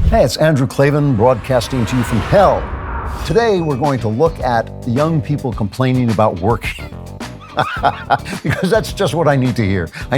Hey, it's Andrew Klavan broadcasting to you from hell. Today, we're going to look at young people complaining about working. Because that's just what I need to hear. I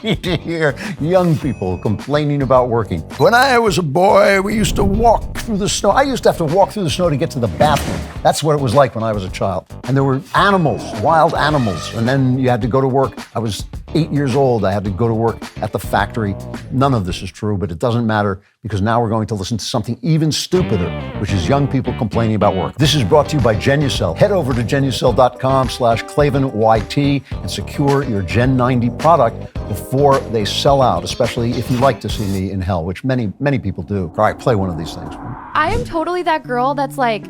need to hear young people complaining about working. When I was a boy, we used to walk through the snow. I used to have to walk through the snow to get to the bathroom. That's what it was like when I was a child. And there were animals, wild animals. And then you had to go to work. I was 8 years old. I had to go to work at the factory. None of this is true, but it doesn't matter because now we're going to listen to something even stupider, which is young people complaining about work. This is brought to you by Genucel. Head over to genucel.com/ClavanYT and secure your Gen 90 product before they sell out, especially if you like to see me in hell, which many people do. All right, play one of these things. I am totally that girl that's like,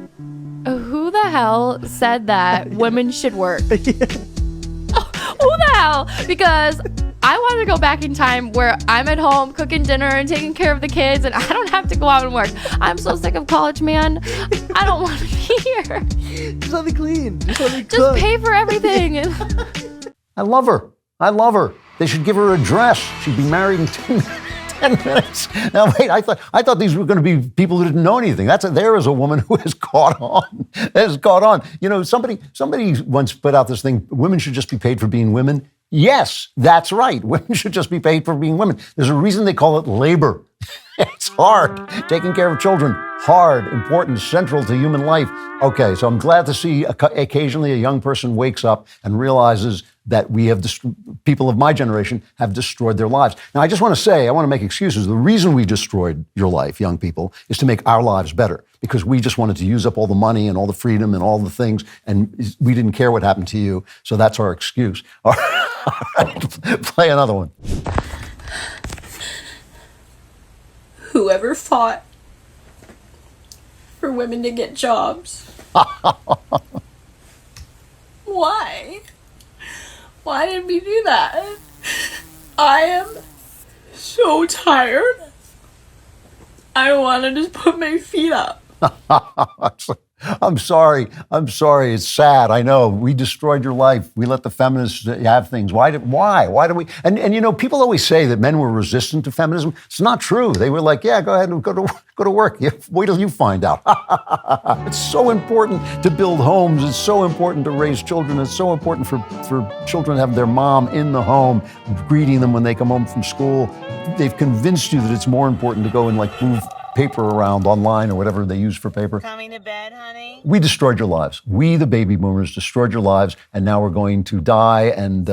who the hell said that women should work? Who the hell? Because I want to go back in time where I'm at home cooking dinner and taking care of the kids and I don't have to go out and work. I'm so sick of college, man. I don't want to be here. Just let me clean. Just pay for everything. I love her. They should give her a dress. She'd be married in 10 minutes. Now, wait, I thought these were going to be people who didn't know anything. There is a woman who has caught on. You know, somebody once put out this thing, women should just be paid for being women. Yes, that's right. Women should just be paid for being women. There's a reason they call it labor. It's hard. Taking care of children, hard, important, central to human life. Okay, so I'm glad to see occasionally a young person wakes up and realizes that people of my generation have destroyed their lives. Now, I just want to say, I want to make excuses. The reason we destroyed your life, young people, is to make our lives better because we just wanted to use up all the money and all the freedom and all the things, and we didn't care what happened to you, so that's our excuse. All right, play another one. Whoever fought for women to get jobs. Why? Why did we do that? I am so tired. I want to just put my feet up. I'm sorry. It's sad. I know. We destroyed your life. We let the feminists have things. Why do we? And you know, people always say that men were resistant to feminism. It's not true. They were like, yeah, go ahead and go to work. Wait till you find out. It's so important to build homes. It's so important to raise children. It's so important for children to have their mom in the home, greeting them when they come home from school. They've convinced you that it's more important to go and move paper around online or whatever they use for paper. Coming to bed, honey? We destroyed your lives. We, the baby boomers, destroyed your lives, and now we're going to die, and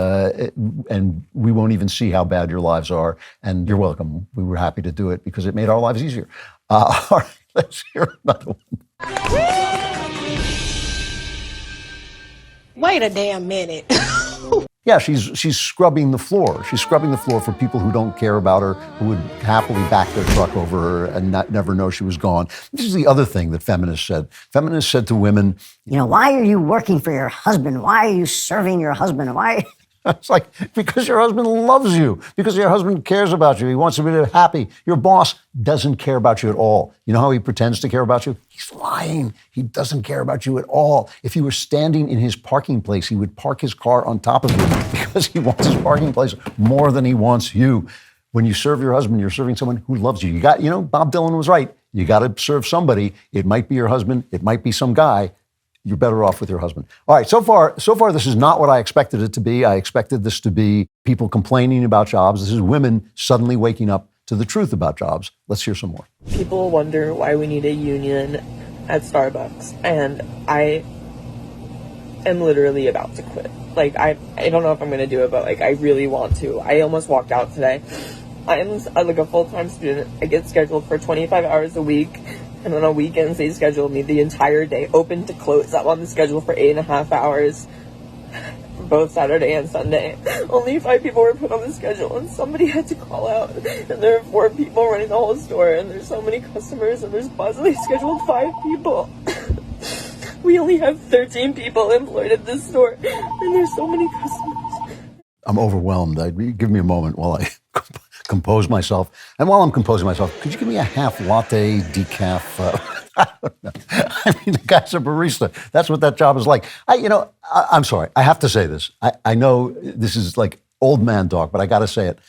we won't even see how bad your lives are. And you're welcome. We were happy to do it because it made our lives easier. All right, let's hear another one. Wait a damn minute. Yeah, she's scrubbing the floor. She's scrubbing the floor for people who don't care about her, who would happily back their truck over her and never know she was gone. This is the other thing that feminists said. Feminists said to women, you know, why are you working for your husband? Why are you serving your husband? Why? It's like, because your husband loves you, because your husband cares about you. He wants you to be happy. Your boss doesn't care about you at all. You know how he pretends to care about you? He's lying. He doesn't care about you at all. If you were standing in his parking place, he would park his car on top of you because he wants his parking place more than he wants you. When you serve your husband, you're serving someone who loves you. Bob Dylan was right. You got to serve somebody. It might be your husband. It might be some guy. You're better off with your husband. All right, so far, this is not what I expected it to be. I expected this to be people complaining about jobs. This is women suddenly waking up to the truth about jobs. Let's hear some more. People wonder why we need a union at Starbucks, and I am literally about to quit. I don't know if I'm going to do it, but I really want to. I almost walked out today. I am a full-time student. I get scheduled for 25 hours a week. And then on weekends, they schedule me the entire day, open to close. I'm on the schedule for 8.5 hours, both Saturday and Sunday. Only 5 people were put on the schedule, and somebody had to call out. And there are 4 people running the whole store, and there's so many customers, and there's possibly scheduled 5 people. We only have 13 people employed at this store, and there's so many customers. I'm overwhelmed. Give me a moment while I compose myself. And while I'm composing myself, could you give me a half latte decaf? I don't know. I mean, the guy's a barista. That's what that job is like. I'm sorry. I have to say this. I know this is like old man talk, but I got to say it.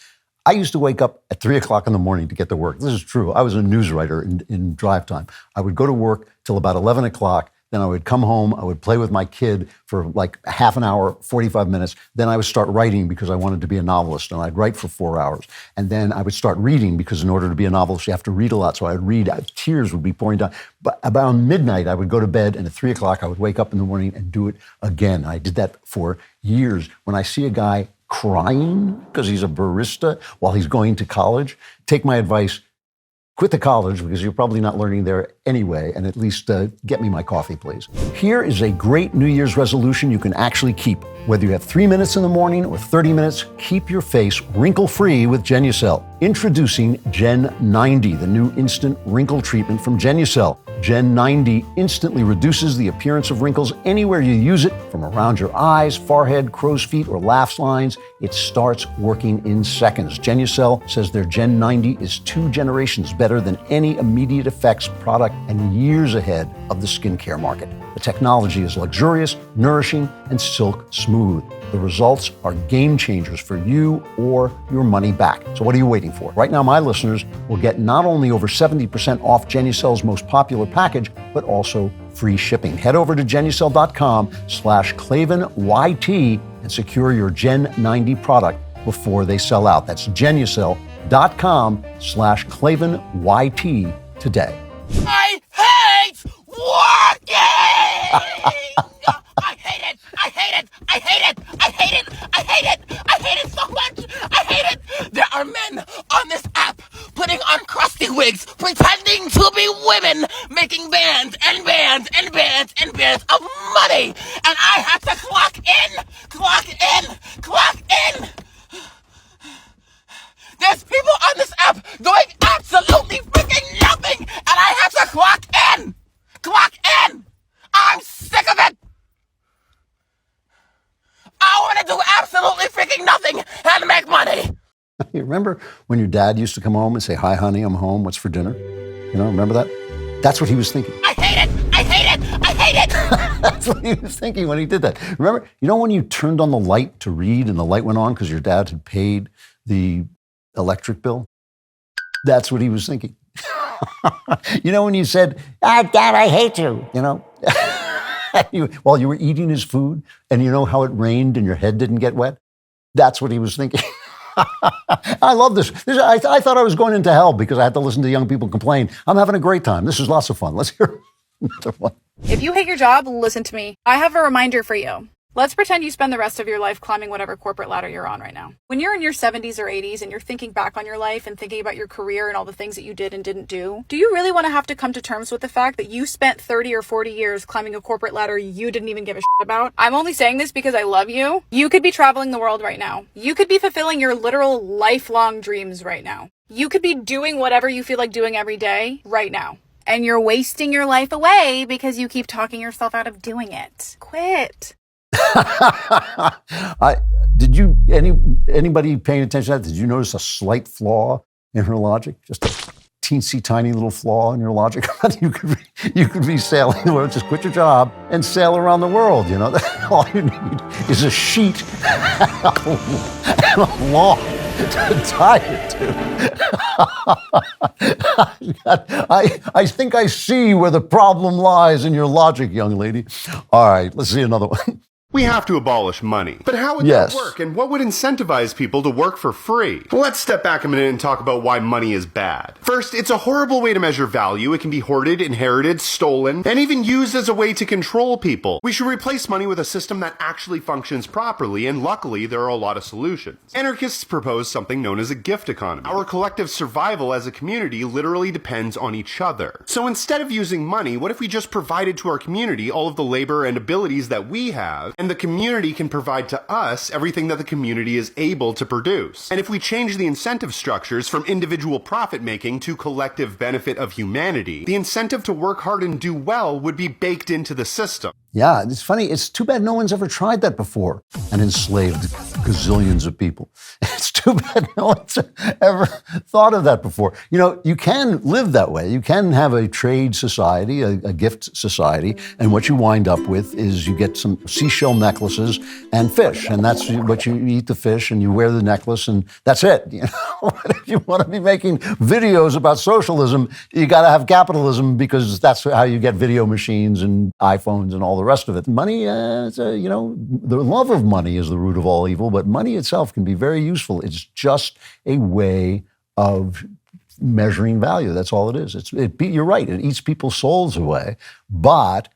I used to wake up at 3 o'clock in the morning to get to work. This is true. I was a news writer in drive time. I would go to work till about 11 o'clock. Then I would come home. I would play with my kid for like half an hour, 45 minutes. Then I would start writing because I wanted to be a novelist, and I'd write for 4 hours. And then I would start reading because in order to be a novelist, you have to read a lot. So I'd read. Tears would be pouring down. But about midnight, I would go to bed, and at 3 o'clock, I would wake up in the morning and do it again. I did that for years. When I see a guy crying because he's a barista while he's going to college, take my advice. Quit the college because you're probably not learning there anyway, and at least get me my coffee, please. Here is a great New Year's resolution you can actually keep. Whether you have 3 minutes in the morning or 30 minutes, keep your face wrinkle-free with Genucel. Introducing Gen 90, the new instant wrinkle treatment from Genucel. Gen 90 instantly reduces the appearance of wrinkles anywhere you use it, from around your eyes, forehead, crow's feet, or laugh lines. It starts working in seconds. Genucel says their Gen 90 is 2 generations better than any immediate effects product and years ahead of the skincare market. The technology is luxurious, nourishing, and silk smooth. The results are game changers for you or your money back. So what are you waiting for? Right now, my listeners will get not only over 70% off Genucel's most popular package, but also free shipping. Head over to Genucel.com/ClavanYT and secure your Gen 90 product before they sell out. That's Genucel.com/ClavanYT today. I hate working! I hate it! I hate it! I hate it! I hate it! I hate it! I hate it so much! I hate it! There are men on this app putting on crusty wigs, pretending to be women, making bands and bands and bands and bands of money! And I have to clock in! Clock in! Clock in! There's people on this app doing absolutely freaking nothing, and I have to clock in! Clock in! I'm sick of it! I want to do absolutely freaking nothing and make money! You remember when your dad used to come home and say, "Hi, honey, I'm home. What's for dinner?" You know, remember that? That's what he was thinking. I hate it! I hate it! I hate it! That's what he was thinking when he did that. Remember, you know when you turned on the light to read and the light went on because your dad had paid the electric bill? That's what he was thinking. You know when you said, Dad, I hate you. you know, while you were eating his food, and you know how it rained and your head didn't get wet? That's what he was thinking. I love this. I thought I was going into hell because I had to listen to young people complain. I'm having a great time. This is lots of fun. Let's hear another one. If you hate your job, listen to me. I have a reminder for you. Let's pretend you spend the rest of your life climbing whatever corporate ladder you're on right now. When you're in your 70s or 80s and you're thinking back on your life and thinking about your career and all the things that you did and didn't do you really want to have to come to terms with the fact that you spent 30 or 40 years climbing a corporate ladder you didn't even give a shit about? I'm only saying this because I love you. You could be traveling the world right now. You could be fulfilling your literal lifelong dreams right now. You could be doing whatever you feel like doing every day right now. And you're wasting your life away because you keep talking yourself out of doing it. Quit. Did anybody paying attention to that? Did you notice a slight flaw in her logic? Just a teensy tiny little flaw in your logic? you could be sailing the world. Just quit your job and sail around the world. You know, all you need is a sheet and a log to tie it to. I think I see where the problem lies in your logic, young lady. All right, let's see another one. We have to abolish money. But how would Yes. that work, and what would incentivize people to work for free? Well, let's step back a minute and talk about why money is bad. First, it's a horrible way to measure value. It can be hoarded, inherited, stolen, and even used as a way to control people. We should replace money with a system that actually functions properly, and luckily, there are a lot of solutions. Anarchists propose something known as a gift economy. Our collective survival as a community literally depends on each other. So instead of using money, what if we just provided to our community all of the labor and abilities that we have, and the community can provide to us everything that the community is able to produce? And if we change the incentive structures from individual profit making to collective benefit of humanity, the incentive to work hard and do well would be baked into the system. Yeah, it's funny. It's too bad no one's ever tried that before. An enslaved gazillions of people. It's too bad no one's ever thought of that before. You know, you can live that way. You can have a trade society, a gift society, and what you wind up with is you get some seashell necklaces and fish, and that's what you eat, the fish, and you wear the necklace, and that's it. You know, if you want to be making videos about socialism, you got to have capitalism, because that's how you get video machines and iPhones and all the rest of it. Money, you know, the love of money is the root of all evil, but money itself can be very useful. It's just a way of measuring value. That's all it is. You're right. It eats people's souls away. But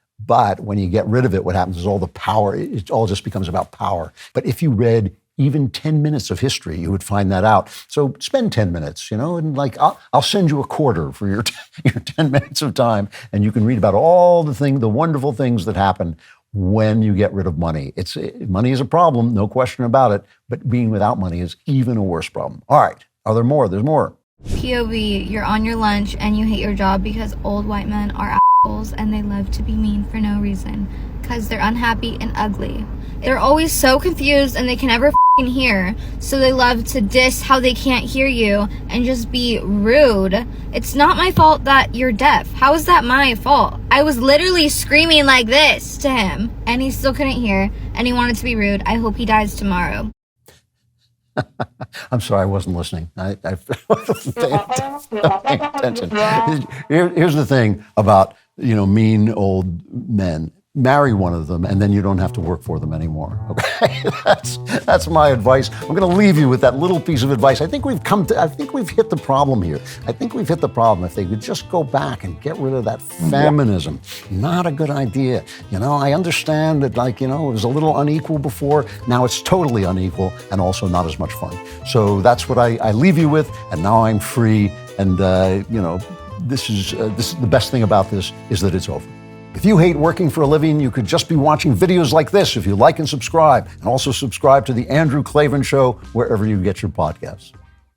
when you get rid of it, what happens is all the power, it all just becomes about power. But if you read even 10 minutes of history, you would find that out. So spend 10 minutes, you know, and like, I'll send you a quarter for your 10 minutes of time, and you can read about all the wonderful things that happen when you get rid of money. Money is a problem, no question about it, but being without money is even a worse problem. All right, are there more? There's more. POV, you're on your lunch and you hate your job because old white men are assholes and they love to be mean for no reason because they're unhappy and ugly. They're always so confused and they can never f***ing hear, so they love to diss how they can't hear you and just be rude. It's not my fault that you're deaf. How is that my fault? I was literally screaming like this to him and he still couldn't hear and he wanted to be rude. I hope he dies tomorrow. I'm sorry, I wasn't listening. I wasn't paying attention. Here's the thing about, you know, mean old men. Marry one of them, and then you don't have to work for them anymore. Okay, that's my advice. I'm going to leave you with that little piece of advice. I think we've hit the problem here. I think we've hit the problem. If they could just go back and get rid of that feminism, not a good idea. You know, I understand that, like, you know, it was a little unequal before. Now it's totally unequal and also not as much fun. So that's what I leave you with. And now I'm free. And you know, this is the best thing about this is that it's over. If you hate working for a living, you could just be watching videos like this if you like and subscribe. And also subscribe to The Andrew Klavan Show wherever you get your podcasts.